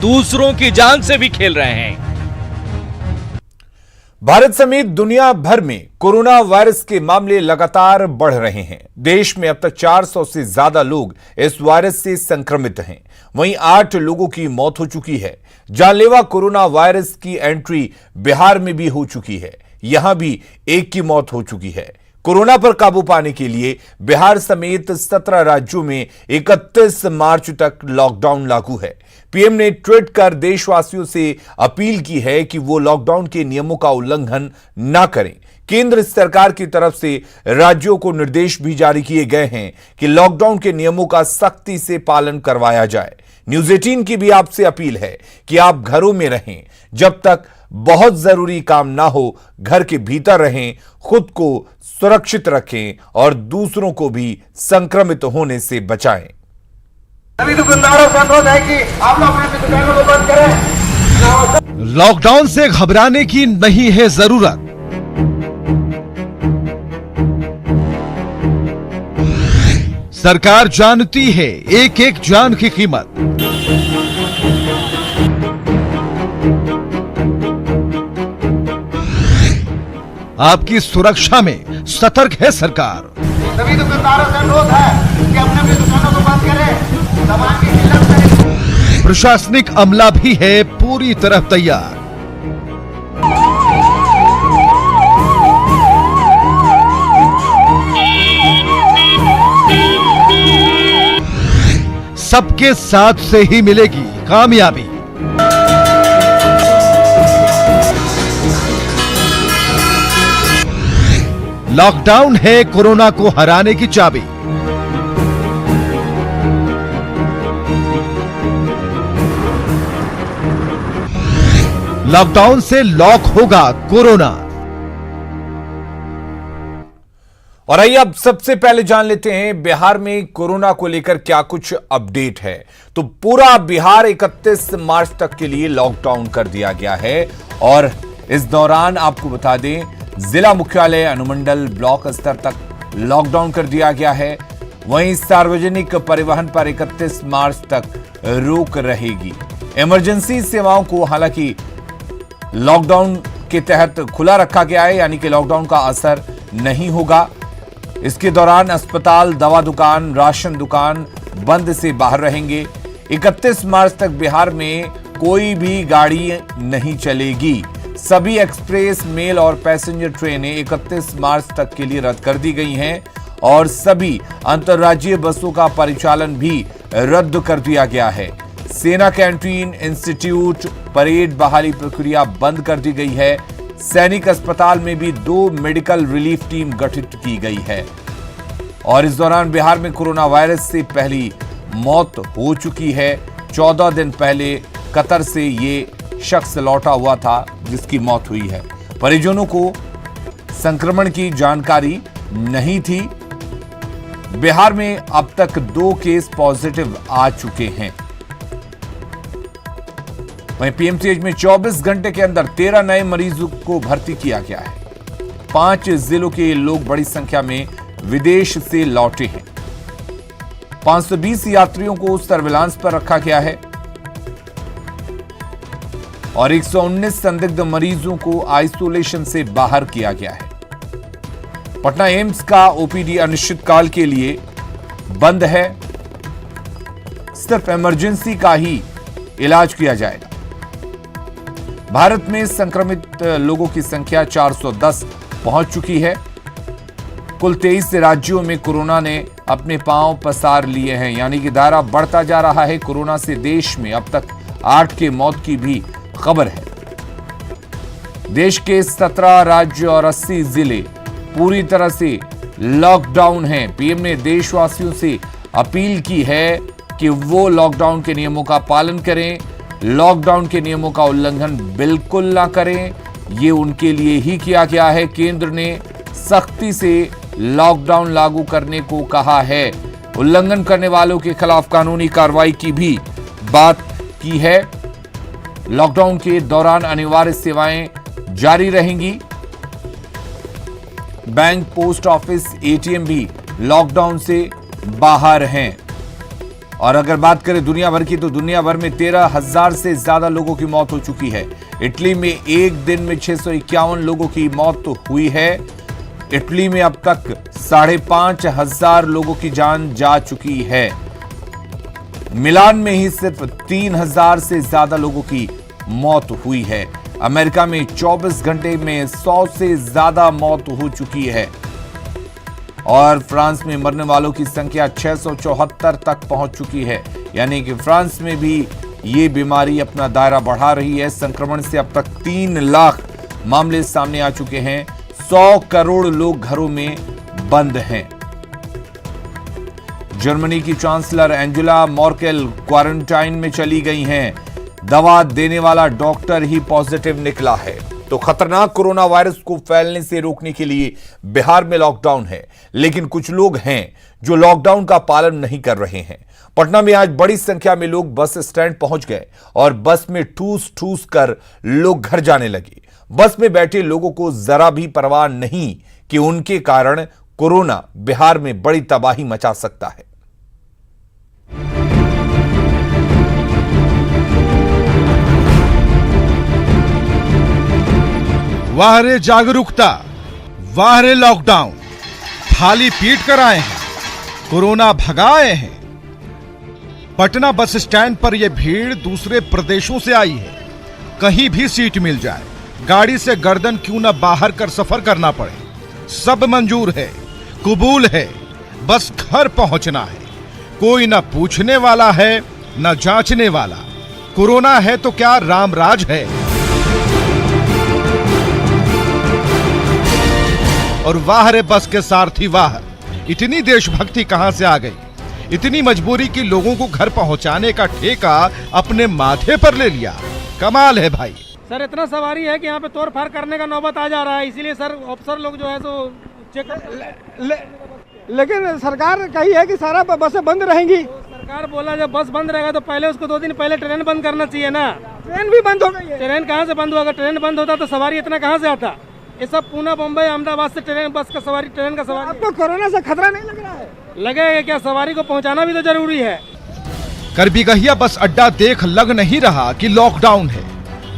दूसरों की जान से भी खेल रहे हैं। भारत समेत दुनिया भर में कोरोना वायरस के मामले लगातार बढ़ रहे हैं। देश में अब तक 400 से ज्यादा लोग इस वायरस से संक्रमित हैं। वहीं 8 लोगों की मौत हो चुकी है। जानलेवा कोरोना वायरस की एंट्री बिहार में भी हो चुकी है। यहां भी एक की मौत हो चुकी है। कोरोना पर काबू पाने के लिए बिहार समेत 17 राज्यों में 31 मार्च तक लॉकडाउन लागू है। पीएम ने ट्वीट कर देशवासियों से अपील की है कि वो लॉकडाउन के नियमों का उल्लंघन न करें। केंद्र सरकार की तरफ से राज्यों को निर्देश भी जारी किए गए हैं कि लॉकडाउन के नियमों का सख्ती से पालन करवाया जाए। न्यूज 18 की भी आपसे अपील है कि आप घरों में रहें। जब तक बहुत जरूरी काम ना हो घर के भीतर रहें, खुद को सुरक्षित रखें और दूसरों को भी संक्रमित होने से बचाएं। सभी दुकानदारों से अनुरोध है कि आप लोग अपनी दुकानों को बंद करें। लॉकडाउन से घबराने की नहीं है जरूरत। सरकार जानती है एक एक जान की कीमत। आपकी सुरक्षा में सतर्क है सरकार। सभी दुकानदारों से अनुरोध है कि अपनी दुकानों को बंद करें, सामान की किल्लत करें। प्रशासनिक अमला भी है पूरी तरह तैयार। सबके साथ से ही मिलेगी कामयाबी। लॉकडाउन है कोरोना को हराने की चाबी। लॉकडाउन से लॉक होगा कोरोना। और आइए अब सबसे पहले जान लेते हैं बिहार में कोरोना को लेकर क्या कुछ अपडेट है। तो पूरा बिहार 31 मार्च तक के लिए लॉकडाउन कर दिया गया है और इस दौरान आपको बता दें जिला मुख्यालय, अनुमंडल, ब्लॉक स्तर तक लॉकडाउन कर दिया गया है। वहीं सार्वजनिक परिवहन पर 31 मार्च तक रोक रहेगी। इमरजेंसी सेवाओं को हालांकि लॉकडाउन के तहत खुला रखा गया है, यानी कि लॉकडाउन का असर नहीं होगा। इसके दौरान अस्पताल, दवा दुकान, राशन दुकान बंद से बाहर रहेंगे। 31 मार्च तक बिहार में कोई भी गाड़ी नहीं चलेगी। सभी एक्सप्रेस, मेल और पैसेंजर ट्रेनें 31 मार्च तक के लिए रद्द कर दी गई हैं और सभी अंतर्राज्यीय बसों का परिचालन भी रद्द कर दिया गया है। सेना कैंटीन, इंस्टीट्यूट, परेड बहाली प्रक्रिया बंद कर दी गई है। सैनिक अस्पताल में भी 2 मेडिकल रिलीफ टीम गठित की गई है। और इस दौरान बिहार में कोरोना वायरस से पहली मौत हो चुकी है। 14 दिन पहले कतर से ये शख्स लौटा हुआ था जिसकी मौत हुई है। परिजनों को संक्रमण की जानकारी नहीं थी। बिहार में अब तक 2 केस पॉजिटिव आ चुके हैं। वहीं पीएमसीएच में 24 घंटे के अंदर 13 नए मरीजों को भर्ती किया गया है। 5 जिलों के लोग बड़ी संख्या में विदेश से लौटे हैं। 520 यात्रियों को सर्विलांस पर रखा गया है और 119 संदिग्ध मरीजों को आइसोलेशन से बाहर किया गया है। पटना एम्स का ओपीडी अनिश्चितकाल के लिए बंद है। सिर्फ इमरजेंसी का ही इलाज किया जाएगा। भारत में संक्रमित लोगों की संख्या 410 पहुंच चुकी है। कुल 23 राज्यों में कोरोना ने अपने पांव पसार लिए हैं, यानी कि दायरा बढ़ता जा रहा है। कोरोना से देश में अब तक 8 के मौत की भी खबर है। देश के 17 राज्य और 80 जिले पूरी तरह से लॉकडाउन हैं। पीएम ने देशवासियों से अपील की है कि वो लॉकडाउन के नियमों का पालन करें। लॉकडाउन के नियमों का उल्लंघन बिल्कुल ना करें। ये उनके लिए ही किया गया है। केंद्र ने सख्ती से लॉकडाउन लागू करने को कहा है। उल्लंघन करने वालों के खिलाफ कानूनी कार्रवाई की भी बात की है। लॉकडाउन के दौरान अनिवार्य सेवाएं जारी रहेंगी। बैंक, पोस्ट ऑफिस, एटीएम भी लॉकडाउन से बाहर हैं। और अगर बात करें दुनिया भर की, तो दुनिया भर में 13,000 से ज्यादा लोगों की मौत हो चुकी है। इटली में एक दिन में 651 लोगों की मौत हुई है। इटली में अब तक 5,500 लोगों की जान जा चुकी है। मिलान में ही सिर्फ 3,000 से ज्यादा लोगों की मौत हुई है। अमेरिका में 24 घंटे में 100 से ज्यादा मौत हो चुकी है। और फ्रांस में मरने वालों की संख्या 674 तक पहुंच चुकी है। यानी कि फ्रांस में भी ये बीमारी अपना दायरा बढ़ा रही है। संक्रमण से अब तक 3 लाख मामले सामने आ चुके हैं। 100 करोड़ लोग घरों में बंद हैं। जर्मनी की चांसलर एंजेला मर्केल क्वारंटाइन में चली गई हैं। दवा देने वाला डॉक्टर ही पॉजिटिव निकला है। तो खतरनाक कोरोना वायरस को फैलने से रोकने के लिए बिहार में लॉकडाउन है, लेकिन कुछ लोग हैं जो लॉकडाउन का पालन नहीं कर रहे हैं। पटना में आज बड़ी संख्या में लोग बस स्टैंड पहुंच गए और बस में ठूस ठूस कर लोग घर जाने लगे। बस में बैठे लोगों को जरा भी परवाह नहीं कि उनके कारण कोरोना बिहार में बड़ी तबाही मचा सकता है। वाह रे जागरूकता, वाह रे लॉकडाउन, थाली पीट कर आए हैं, कोरोना भगाए हैं। पटना बस स्टैंड पर यह भीड़ दूसरे प्रदेशों से आई है। कहीं भी सीट मिल जाए, गाड़ी से गर्दन क्यों न बाहर कर सफर करना पड़े, सब मंजूर है, कबूल है, बस घर पहुंचना है। कोई न पूछने वाला है न जांचने वाला। कोरोना है तो क्या रामराज है। और वाह रे बस के सारथी वाह, इतनी देशभक्ति कहां से आ गई, इतनी मजबूरी की लोगों को घर पहुंचाने का ठेका अपने माथे पर ले लिया। कमाल है भाई। सर इतना सवारी है कि यहाँ पे तोड़ फाड़ करने का नौबत आ जा रहा है, इसीलिए सर अफसर लोग जो है तो चेक लेकिन सरकार कही है कि सारा बसें बंद रहेंगी। सरकार बोला जब बस बंद रहेगा तो पहले उसको 2 दिन पहले ट्रेन बंद करना चाहिए ना। ट्रेन भी बंद हो गई है। ट्रेन कहाँ से बंद हुआ? अगर ट्रेन बंद होता तो सवारी इतना कहाँ से आता? ये सब पूना, बम्बई, अहमदाबाद से ट्रेन बस का सवारी, ट्रेन का सवारी। आपको कोरोना से खतरा नहीं लग रहा है? लगेगा क्या? सवारी को पहुंचाना भी तो जरूरी है। करबिगहिया बस अड्डा देख लग नहीं रहा कि लॉकडाउन है।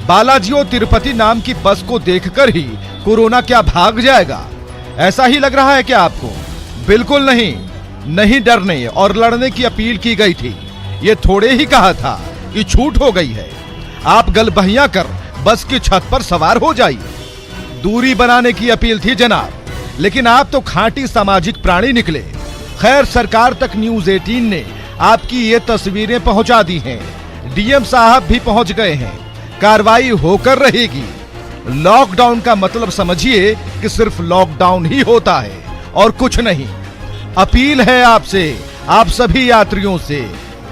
बालाजी और तिरुपति नाम की बस को देखकर ही कोरोना क्या भाग जाएगा, ऐसा ही लग रहा है क्या आपको? बिल्कुल नहीं, नहीं डरने और लड़ने की अपील की गई थी। ये थोड़े ही कहा था कि छूट हो गई है। आप गलबहियां कर बस की छत पर सवार हो जाइए। दूरी बनाने की अपील थी जनाब, लेकिन आप तो खांटी सामाजिक प्राणी निकले। खैर सरकार तक न्यूज़ 18 ने आपकी ये तस्वीरें पहुंचा दी हैं। डीएम साहब भी पहुंच गए हैं। कार्रवाई होकर रहेगी। लॉकडाउन का मतलब समझिए कि सिर्फ लॉकडाउन ही होता है और कुछ नहीं। अपील है आपसे, आप सभी यात्रियों से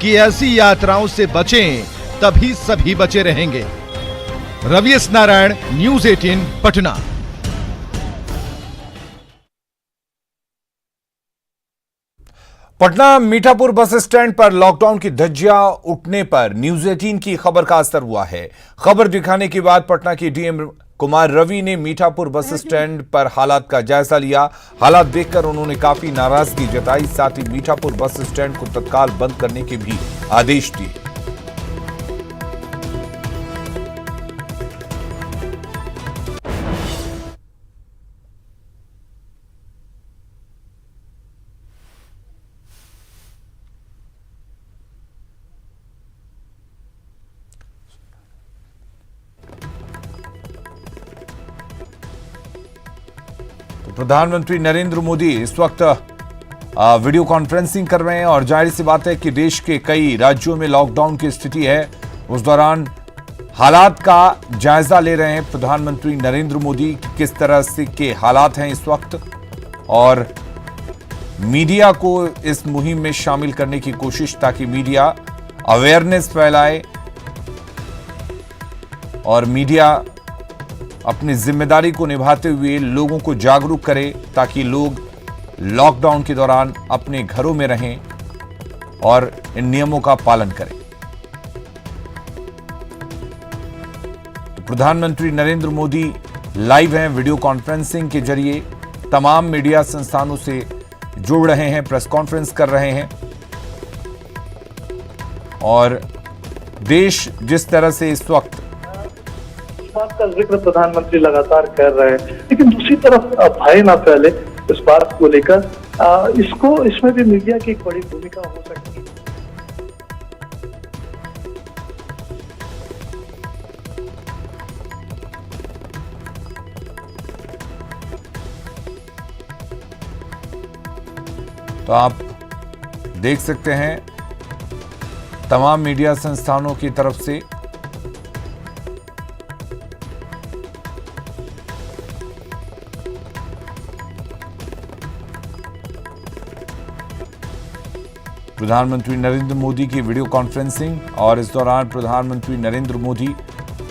कि ऐसी यात्राओं से बचें, तभी सभी बचे रहेंगे। Ravi S Narayan, news 18 Patna. Patna Mithapur bus stand पर लॉकडाउन की धज्जियां उठने पर न्यूज़ 18 की खबर का असर हुआ है। खबर दिखाने के बाद पटना के डीएम कुमार रवि ने मीठापुर बस स्टैंड पर हालात का जायजा लिया। हालात देखकर उन्होंने काफी नाराजगी जताई। साथ ही मीठापुर बस स्टैंड को तत्काल बंद करने के भी आदेश दिए। प्रधानमंत्री नरेंद्र मोदी इस वक्त वीडियो कॉन्फ्रेंसिंग कर रहे हैं और जाहिर सी बात है कि देश के कई राज्यों में लॉकडाउन की स्थिति है। उस दौरान हालात का जायजा ले रहे हैं प्रधानमंत्री नरेंद्र मोदी, किस तरह से के हालात हैं इस वक्त, और मीडिया को इस मुहिम में शामिल करने की कोशिश ताकि मीडिया अवेयरनेस फैलाए और मीडिया अपनी जिम्मेदारी को निभाते हुए लोगों को जागरूक करे ताकि लोग लॉकडाउन के दौरान अपने घरों में रहें और इन नियमों का पालन करें। तो प्रधानमंत्री नरेंद्र मोदी लाइव हैं, वीडियो कॉन्फ्रेंसिंग के जरिए तमाम मीडिया संस्थानों से जुड़ रहे हैं, प्रेस कॉन्फ्रेंस कर रहे हैं। और देश जिस तरह से इस वक्त इस बात का जिक्र प्रधानमंत्री लगातार कर रहे हैं, लेकिन दूसरी तरफ भय ना फैले इस बात को लेकर इसमें भी मीडिया की एक बड़ी भूमिका हो सकती है। तो आप देख सकते हैं तमाम मीडिया संस्थानों की तरफ से प्रधानमंत्री नरेंद्र मोदी की वीडियो कॉन्फ्रेंसिंग, और इस दौरान प्रधानमंत्री नरेंद्र मोदी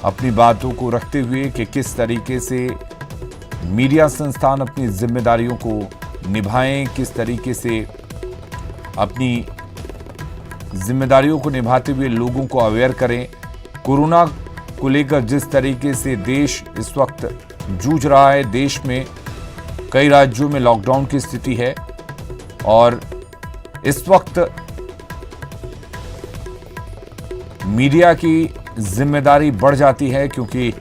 अपनी बातों को रखते हुए कि किस तरीके से मीडिया संस्थान अपनी जिम्मेदारियों को निभाएं, किस तरीके से अपनी जिम्मेदारियों को निभाते हुए लोगों को अवेयर करें। कोरोना को लेकर जिस तरीके से देश इस वक्त जूझ रहा है, देश में कई राज्यों में लॉकडाउन की स्थिति है और इस वक्त मीडिया की जिम्मेदारी बढ़ जाती है क्योंकि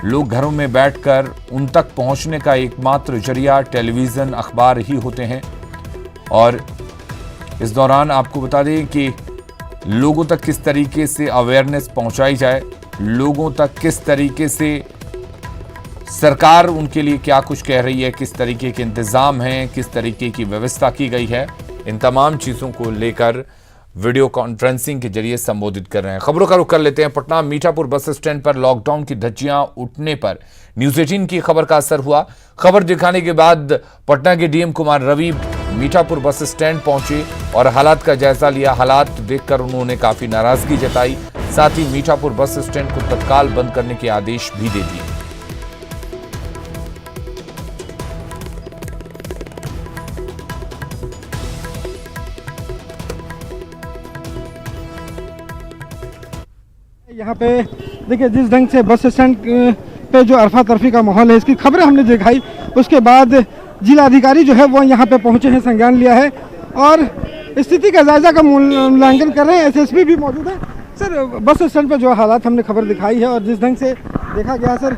लोग घरों में बैठकर उन तक पहुंचने का एकमात्र जरिया टेलीविजन, अखबार ही होते हैं। और इस दौरान आपको बता दें कि लोगों तक किस तरीके से अवेयरनेस पहुंचाई जाए, लोगों तक किस तरीके से सरकार उनके लिए क्या कुछ कह रही है, किस तरीके के इंतजाम हैं, किस तरीके की व्यवस्था की गई है, इन तमाम चीजों को लेकर वीडियो कॉन्फ्रेंसिंग के जरिए संबोधित कर रहे हैं। खबरों का रुख कर लेते हैं। पटना मीठापुर बस स्टैंड पर लॉकडाउन की धज्जियां उठने पर न्यूज 18 की खबर का असर हुआ। खबर दिखाने के बाद पटना के DM Kumar Ravi Mithapur bus stand पहुंचे और हालात का जायजा लिया। हालात देखकर उन्होंने काफी नाराजगी जताई, साथ ही मीठापुर बस स्टैंड को तत्काल बंद करने के आदेश भी दे दिए। यहाँ पे देखिए जिस ढंग से बस स्टैंड पे जो अरफा तरफी का माहौल है, इसकी खबरें हमने दिखाई। उसके बाद जिला अधिकारी जो है वो यहाँ पे पहुँचे हैं, संज्ञान लिया है और स्थिति का जायजा का मूल्यांकन कर रहे हैं। एसएसपी भी मौजूद है। सर, बस स्टैंड पे जो हालात हमने खबर दिखाई है और जिस ढंग से देखा गया, सर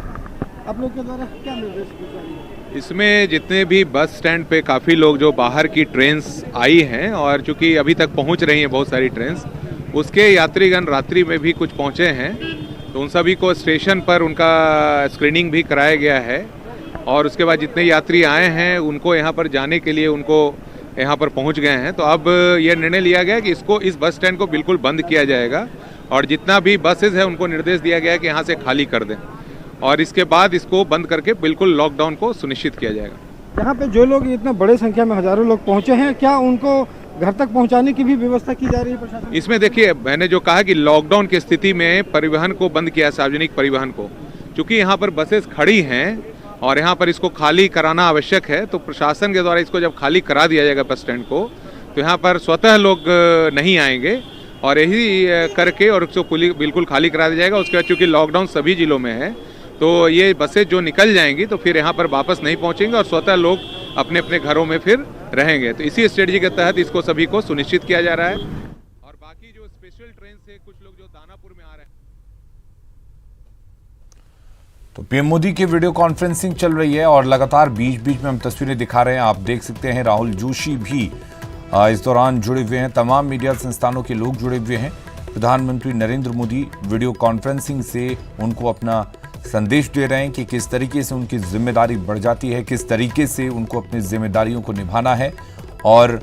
आप लोग के द्वारा क्या निर्देश दिए जाएंगे? इसमें जितने भी बस स्टैंड पे काफ़ी लोग जो बाहर की ट्रेन्स आई हैं और चूँकि अभी तक पहुँच रही हैं बहुत सारी ट्रेन्स, उसके यात्रीगण रात्रि में भी कुछ पहुँचे हैं, तो उन सभी को स्टेशन पर उनका स्क्रीनिंग भी कराया गया है और उसके बाद जितने यात्री आए हैं उनको यहाँ पर जाने के लिए उनको यहाँ पर पहुँच गए हैं। तो अब ये निर्णय लिया गया कि इस बस स्टैंड को बिल्कुल बंद किया जाएगा और जितना भी बसेस है उनको निर्देश दिया गया है कि यहाँ से खाली कर दें और इसके बाद इसको बंद करके बिल्कुल लॉकडाउन को सुनिश्चित किया जाएगा। यहाँ पे जो लोग इतना बड़े संख्या में हजारों लोग पहुँचे हैं, क्या उनको घर तक पहुंचाने की भी व्यवस्था की जा रही है प्रशासन? इसमें देखिए, मैंने जो कहा कि लॉकडाउन की स्थिति में परिवहन को बंद किया, सार्वजनिक परिवहन को, क्योंकि यहाँ पर बसेस खड़ी हैं और यहाँ पर इसको खाली कराना आवश्यक है, तो प्रशासन के द्वारा इसको जब खाली करा दिया जाएगा बस स्टैंड को, तो यहाँ पर स्वतः लोग नहीं आएंगे और यही करके और उसको बिल्कुल खाली करा दिया जाएगा। उसके बाद चूँकि लॉकडाउन सभी जिलों में है, तो ये बसें जो निकल जाएंगी तो फिर यहाँ पर वापस नहीं पहुँचेंगे और स्वतः लोग अपने अपने घरों में फिर रहेंगे। तो इसी स्ट्रेटजी के तहत इसको सभी को सुनिश्चित किया जा रहा है। और बाकी जो स्पेशल ट्रेन से कुछ लोग जो दानापुर में आ रहे हैं, तो पीएम मोदी की वीडियो कॉन्फ्रेंसिंग चल रही है और लगातार बीच बीच में हम तस्वीरें दिखा रहे हैं। आप देख सकते हैं राहुल जोशी भी इस दौरान जुड़े हुए हैं, तमाम मीडिया संस्थानों के लोग जुड़े हुए हैं। प्रधानमंत्री नरेंद्र मोदी वीडियो कॉन्फ्रेंसिंग से उनको अपना संदेश दे रहे हैं कि किस तरीके से उनकी जिम्मेदारी बढ़ जाती है, किस तरीके से उनको अपनी जिम्मेदारियों को निभाना है और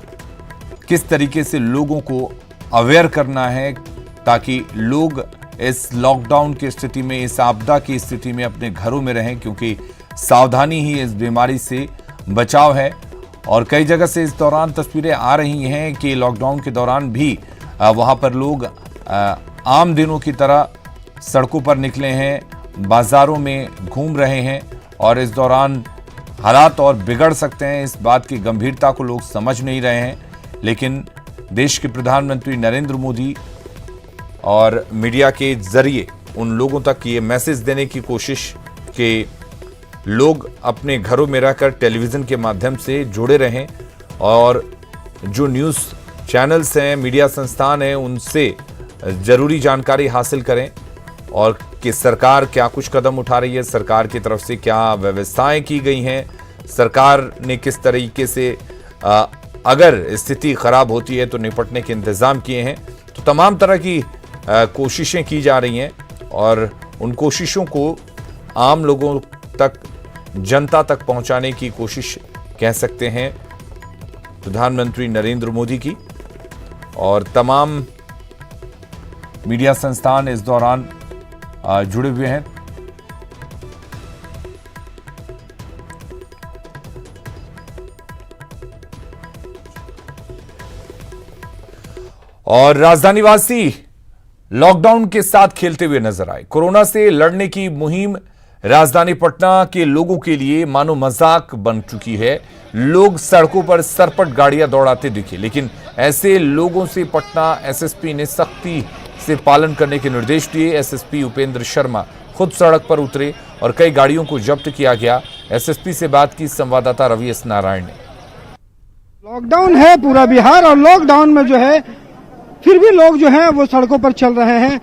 किस तरीके से लोगों को अवेयर करना है ताकि लोग इस लॉकडाउन की स्थिति में, इस आपदा की स्थिति में अपने घरों में रहें, क्योंकि सावधानी ही इस बीमारी से बचाव है। और कई जगह से इस दौरान तस्वीरें आ रही हैं कि लॉकडाउन के दौरान भी वहाँ पर लोग आम दिनों की तरह सड़कों पर निकले हैं, बाजारों में घूम रहे हैं और इस दौरान हालात और बिगड़ सकते हैं, इस बात की गंभीरता को लोग समझ नहीं रहे हैं। लेकिन देश के प्रधानमंत्री नरेंद्र मोदी और मीडिया के जरिए उन लोगों तक ये मैसेज देने की कोशिश कि लोग अपने घरों में रहकर टेलीविज़न के माध्यम से जुड़े रहें और जो न्यूज़ चैनल्स हैं, मीडिया संस्थान हैं, उनसे जरूरी जानकारी हासिल करें और कि सरकार क्या कुछ कदम उठा रही है, सरकार की तरफ से क्या व्यवस्थाएं की गई हैं, सरकार ने किस तरीके से अगर स्थिति खराब होती है तो निपटने के इंतजाम किए हैं। तो तमाम तरह की कोशिशें की जा रही हैं और उन कोशिशों को आम लोगों तक, जनता तक पहुंचाने की कोशिश कह सकते हैं प्रधानमंत्री नरेंद्र मोदी की। और तमाम मीडिया संस्थान इस दौरान जुड़े हुए हैं। और राजधानीवासी लॉकडाउन के साथ खेलते हुए नजर आए। कोरोना से लड़ने की मुहिम राजधानी पटना के लोगों के लिए मानो मजाक बन चुकी है। लोग सड़कों पर सरपट गाड़ियां दौड़ाते दिखे, लेकिन ऐसे लोगों से पटना एसएसपी ने सख्ती से पालन करने के निर्देश दिए। एसएसपी उपेंद्र शर्मा खुद सड़क पर उतरे और कई गाड़ियों को जब्त किया गया। एसएसपी से बात की संवाददाता रवि एस नारायण ने। लॉकडाउन है पूरा बिहार और लॉकडाउन में जो है फिर भी लोग जो हैं वो सड़कों पर चल रहे हैं।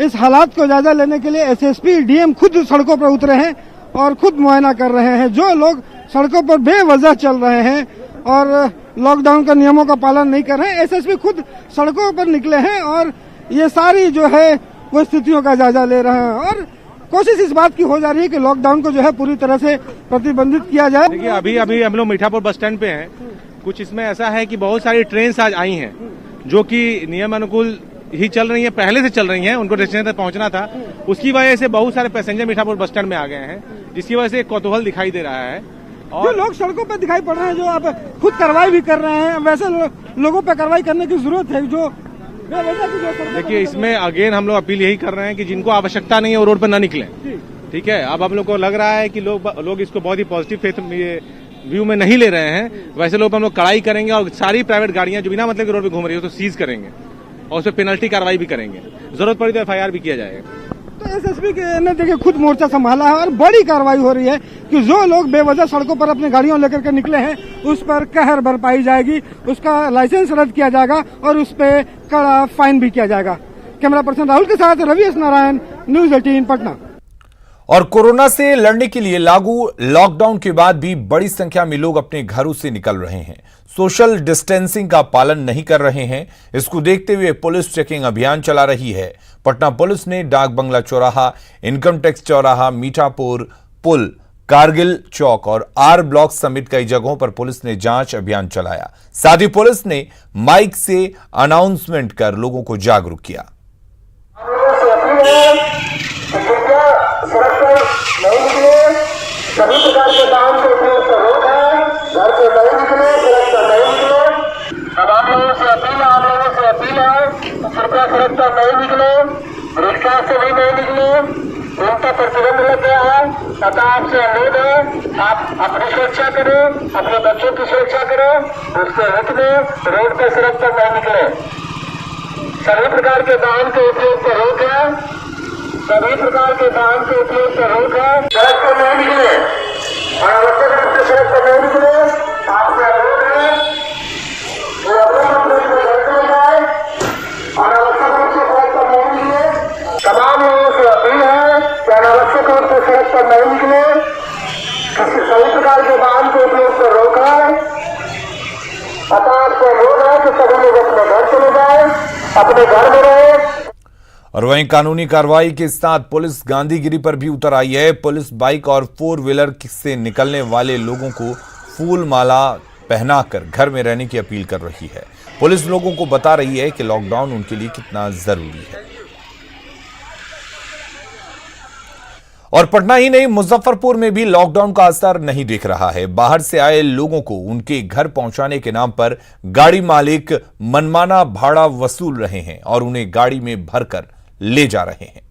इस हालात को जायजा लेने के लिए एसएसपी डीएम खुद सड़कों पर उतरे हैं और खुद मुआयना कर रहे हैं। जो लोग सड़कों पर बेवजह चल रहे हैं और लॉकडाउन का नियमों का पालन नहीं कर रहे हैं, एसएसपी खुद सड़कों पर निकले हैं और ये सारी जो है वो स्थितियों का जायजा ले रहे हैं और कोशिश इस बात की हो जा रही है कि लॉकडाउन को जो है पूरी तरह से प्रतिबंधित किया जाए। देखिए अभी हम लोग मीठापुर बस स्टैंड पे हैं। कुछ इसमें ऐसा है कि बहुत सारी ट्रेन आज आई हैं जो कि नियम अनुकूल ही चल रही है, पहले से चल रही हैं, उनको डेस्टिनेशन तक पहुंचना था। उसकी वजह से बहुत सारे पैसेंजर मीठापुर बस स्टैंड में आ गए हैं, जिसकी वजह से एक कौतूहल दिखाई दे रहा है। और जो लोग सड़कों पर दिखाई पड़ रहे हैं, जो आप खुद कार्रवाई भी कर रहे हैं, वैसे लोगों पर कार्रवाई करने की जरूरत है। जो देखिए इसमें अगेन हम लोग अपील यही कर रहे हैं कि जिनको आवश्यकता नहीं है वो रोड पर न निकलें। ठीक है, अब हम लोग को लग रहा है कि लोग इसको बहुत ही पॉजिटिव फेथ व्यू में नहीं ले रहे हैं। वैसे लोग हम लोग कड़ाई करेंगे और सारी प्राइवेट गाड़ियां जो बिना मतलब के रोड पे घूम रही है तो सीज करेंगे और उस पर पेनल्टी कार्रवाई भी करेंगे। जरूरत पड़ी तो एफआईआर भी किया जाएगा। तो एसएसपी ने देखिए खुद मोर्चा संभाला है और बड़ी कार्रवाई हो रही है कि जो लोग बेवजह सड़कों पर अपनी गाड़ियों लेकर के निकले हैं उस पर कहर बरपाई जाएगी, उसका लाइसेंस रद्द किया जाएगा और उस पर कड़ा फाइन भी किया जाएगा। कैमरा पर्सन राहुल के साथ रवि एस नारायण, न्यूज 18 पटना। और कोरोना से लड़ने के लिए लागू लॉकडाउन के बाद भी बड़ी संख्या में लोग अपने घरों से निकल रहे हैं, सोशल डिस्टेंसिंग का पालन नहीं कर रहे हैं। इसको देखते हुए पुलिस चेकिंग अभियान चला रही है। पटना पुलिस ने डाक बंगला चौराहा, इनकम टैक्स चौराहा, मीठापुर पुल, कारगिल चौक और आर ब्लॉक समेत कई जगहों पर पुलिस ने जांच अभियान चलाया। साथ ही पुलिस ने माइक से अनाउंसमेंट कर लोगों को जागरूक किया। सभी प्रकार के वाहन के उपयोग से रोक है, घर से नहीं निकले, सड़क पर नहीं निकले। अब आप लोगों से अपील है, कृपया सड़क पर नहीं निकले, रिक्शा से भी नहीं निकले, उन पर प्रतिबंध लग गया है। अतः आपसे अनुरोध है, आप अपनी सुरक्षा करें, अपने बच्चों की सुरक्षा करें, उससे हित में रोड पर सड़क पर नहीं निकले। सभी प्रकार के वाहन के उपयोग पर रोक है, सभी प्रकार के वाहन के उपयोग पर रोक है। सड़क पर नहीं निकले, अनावश्यक रूप से सड़क पर नहीं निकले। आपसे अनुरोध है कि अपने घर चले जाए, अनावश्यक रूप से सड़क पर नहीं निकले। तमाम लोगों से अपील है कि अनावश्यक रूप से सड़क पर नहीं निकले। सभी प्रकार के वाहन के उपयोग पर रोक है। अतः आपसे अनुरोध है कि सभी लोग अपने घर चले जाए, अपने घर में रहे। और वहीं कानूनी कार्रवाई के साथ पुलिस गांधीगिरी पर भी उतर आई है। पुलिस बाइक और 4 व्हीलर से निकलने वाले लोगों को फूल माला पहनाकर घर में रहने की अपील कर रही है। पुलिस लोगों को बता रही है कि लॉकडाउन उनके लिए कितना जरूरी है। और पटना ही नहीं, मुजफ्फरपुर में भी लॉकडाउन का असर नहीं दिख रहा है। बाहर से आए लोगों को उनके घर पहुंचाने के नाम पर गाड़ी मालिक मनमाना भाड़ा वसूल रहे हैं और उन्हें गाड़ी में भरकर ले जा रहे हैं।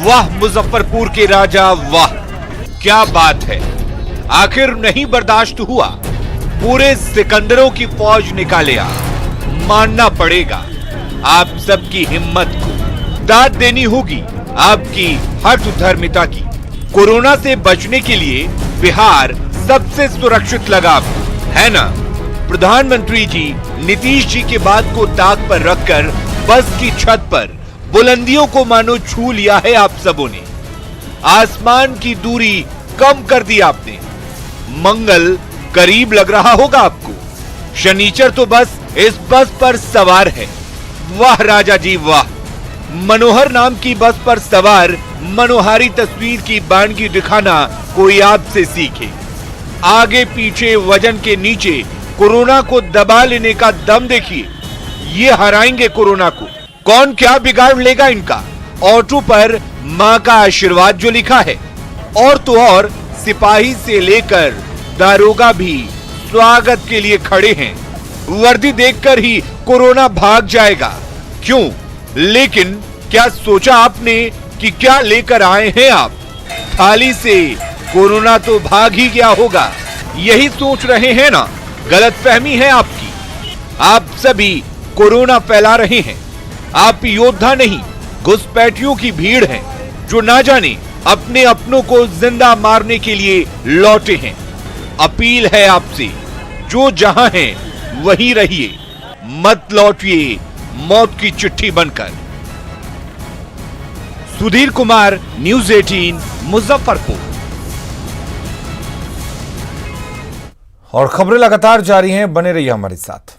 वाह मुजफ्फरपुर के राजा, वाह क्या बात है। आखिर नहीं बर्दाश्त हुआ, पूरे सिकंदरों की फौज निकाले आ। मानना पड़ेगा आप सबकी हिम्मत को, दाद देनी होगी आपकी हठ धर्मिता की। कोरोना से बचने के लिए बिहार सबसे सुरक्षित लगा है ना। प्रधानमंत्री जी नीतीश जी के बात को ताक पर रखकर बस की छत पर बुलंदियों को मानो छू लिया है आप सबों ने। आसमान की दूरी कम कर दी आपने। मंगल करीब लग रहा होगा आपको। शनिचर तो बस इस बस पर सवार है। वाह राजा जी वाह। मनोहर नाम की बस पर सवार मनोहारी तस्वीर की बानगी दिखाना कोई आपसे सीखे। आगे पीछे वजन के नीचे कोरोना को दबा लेने का दम देखिए। ये हराएंगे कोरोना को। कौन क्या बिगाड़ लेगा इनका। ऑटो पर मां का आशीर्वाद जो लिखा है। और तो और सिपाही से लेकर दारोगा भी स्वागत के लिए खड़े हैं। वर्दी देखकर ही कोरोना भाग जाएगा। क्यों? लेकिन क्या सोचा आपने कि क्या लेकर आए हैं आप? थाली से कोरोना तो भाग ही गया होगा, यही सोच रहे हैं ना। गलतफहमी है आपकी। आप सभी कोरोना फैला रहे हैं। आप योद्धा नहीं, घुसपैठियों की भीड़ है जो ना जाने अपने अपनों को जिंदा मारने के लिए लौटे हैं। अपील है आपसे, जो जहां हैं वहीं रहिए, मत लौटिए मौत की चिट्ठी बनकर। सुधीर कुमार, न्यूज़ 18, मुजफ्फरपुर। और खबरें लगातार जारी हैं, बने रहिए हमारे साथ।